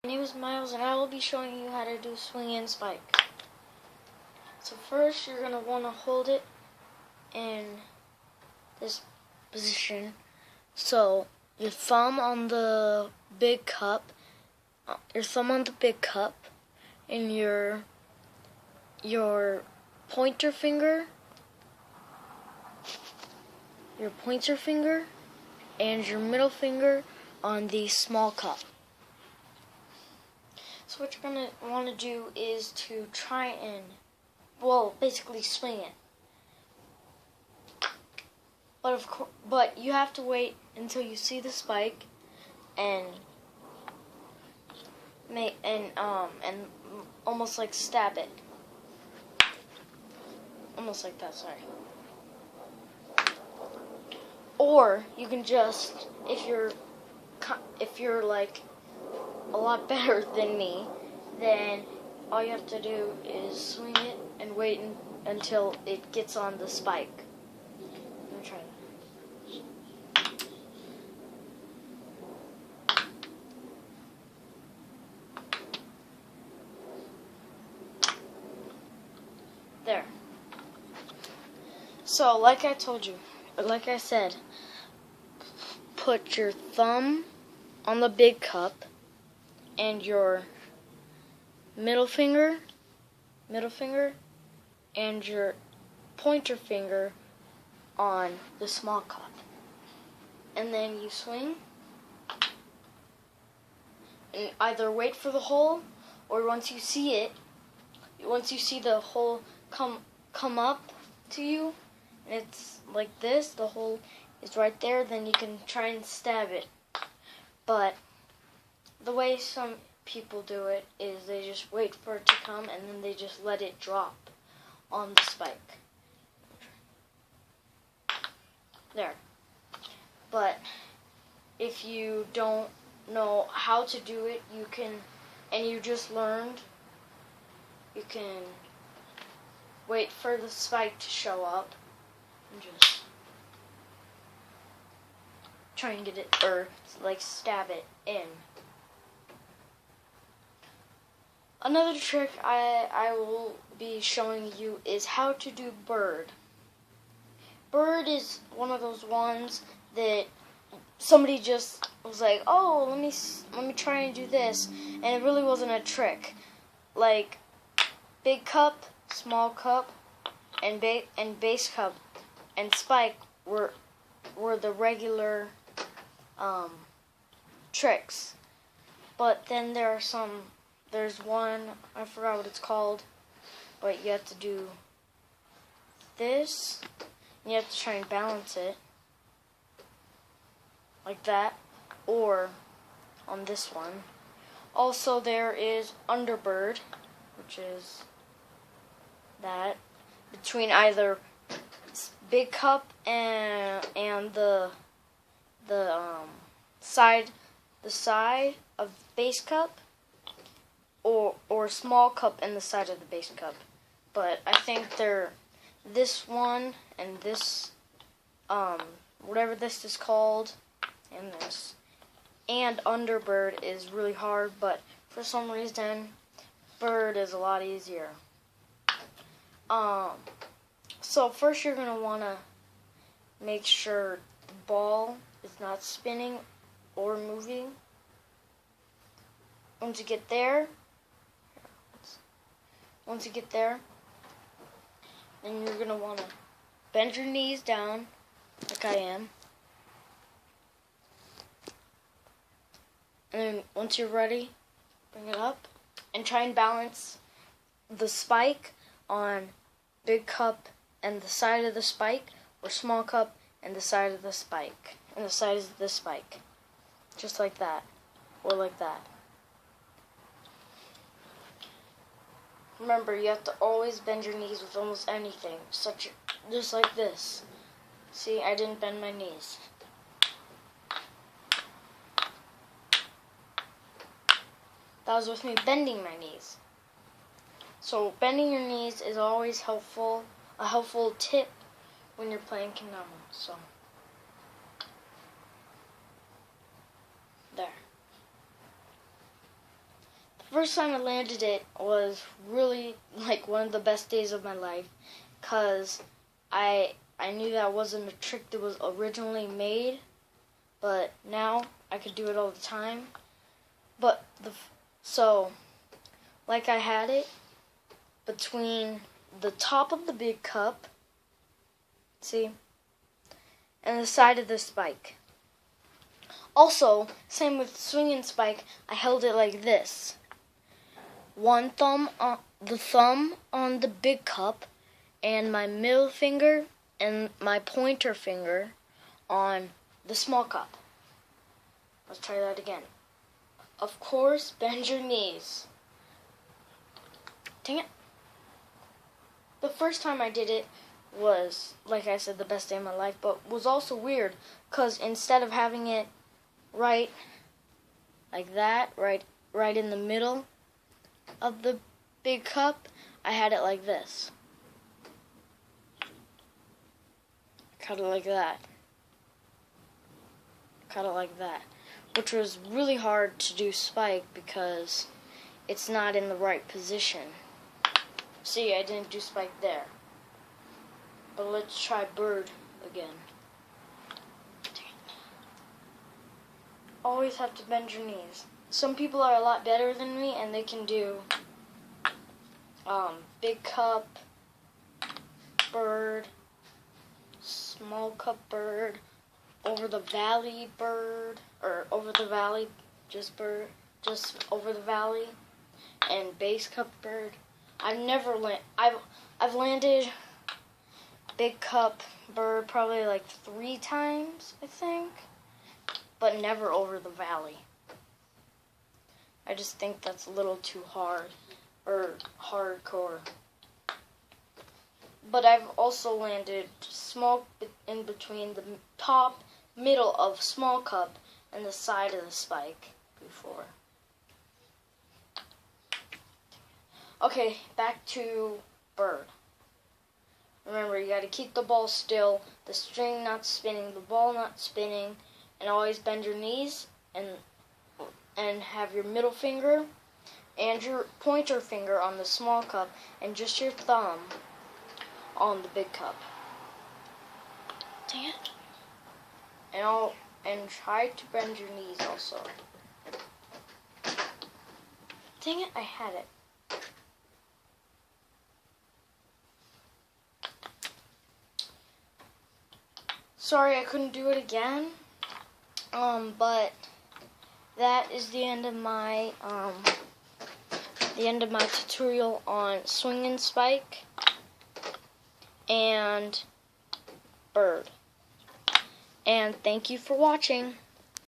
My name is Miles and I will be showing you how to do swing and spike. So first you're going to want to hold it in this position. So your thumb on the big cup, and your pointer finger, and your middle finger on the small cup. So what you're going to want to do is to try and, basically swing it. But you have to wait until you see the spike and almost like stab it. Almost like that, sorry. Or you can just, if you're like a lot better than me, then all you have to do is swing it and wait until it gets on the spike. Let me try that. There. So, like I said, put your thumb on the big cup and your middle finger and your pointer finger on the small cup. And then you swing and either wait for the hole, or once you see the hole come up to you and it's like this, the hole is right there, then you can try and stab it. But the way some people do it is they just wait for it to come and then they just let it drop on the spike. There. But if you don't know how to do it, and you just learned, you can wait for the spike to show up and just try and get it, or like stab it in. Another trick I will be showing you is how to do bird. Bird is one of those ones that somebody just was like, oh, let me try and do this, and it really wasn't a trick. Like big cup, small cup, and base cup and spike were the regular tricks. But then there's one, I forgot what it's called, but you have to do this, and you have to try and balance it like that, or on this one. Also there is underbird, which is that, between either big cup and the side of base cup, or small cup and the side of the base cup. But I think they're this one and this, whatever this is called, and this. And underbird is really hard, but for some reason, bird is a lot easier. So first you're going to want to make sure the ball is not spinning or moving. Once you get there, then you're going to want to bend your knees down, like I am. And then once you're ready, bring it up and try and balance the spike on big cup and the side of the spike, or small cup and the side of the spike, and the side of the spike. Just like that, or like that. Remember, you have to always bend your knees with almost anything, just like this. See, I didn't bend my knees. That was with me bending my knees. So bending your knees is always helpful, a helpful tip when you're playing kendama. So there. first time I landed it was really like one of the best days of my life, because I knew that wasn't a trick that was originally made, but now I could do it all the time. But so like I had it between the top of the big cup, see, and the side of the spike. Also, same with swinging spike, I held it like this. One thumb on the big cup, and my middle finger and my pointer finger on the small cup. Let's try that again. Of course, bend your knees. Dang it. The first time I did it was, like I said, the best day of my life, but was also weird, because instead of having it right like that, right in the middle of the big cup, I had it like this. Cut it like that. Cut it like that. Which was really hard to do spike because it's not in the right position. See, I didn't do spike there. But let's try bird again. Always have to bend your knees. Some people are a lot better than me and they can do big cup, bird, small cup bird, over the valley bird, or over the valley, just bird, just over the valley, and base cup bird. I've landed big cup bird probably like 3 times, I think, but never over the valley. I just think that's a little too hard, or hardcore. But I've also landed small in between the top, middle of small cup and the side of the spike before. Okay, back to bird. Remember, you gotta keep the ball still, the string not spinning, the ball not spinning, and always bend your knees and have your middle finger and your pointer finger on the small cup and just your thumb on the big cup. Dang it. And try to bend your knees also. Dang it, I had it. Sorry I couldn't do it again. But that is the end of my tutorial on swinging spike and bird. And thank you for watching.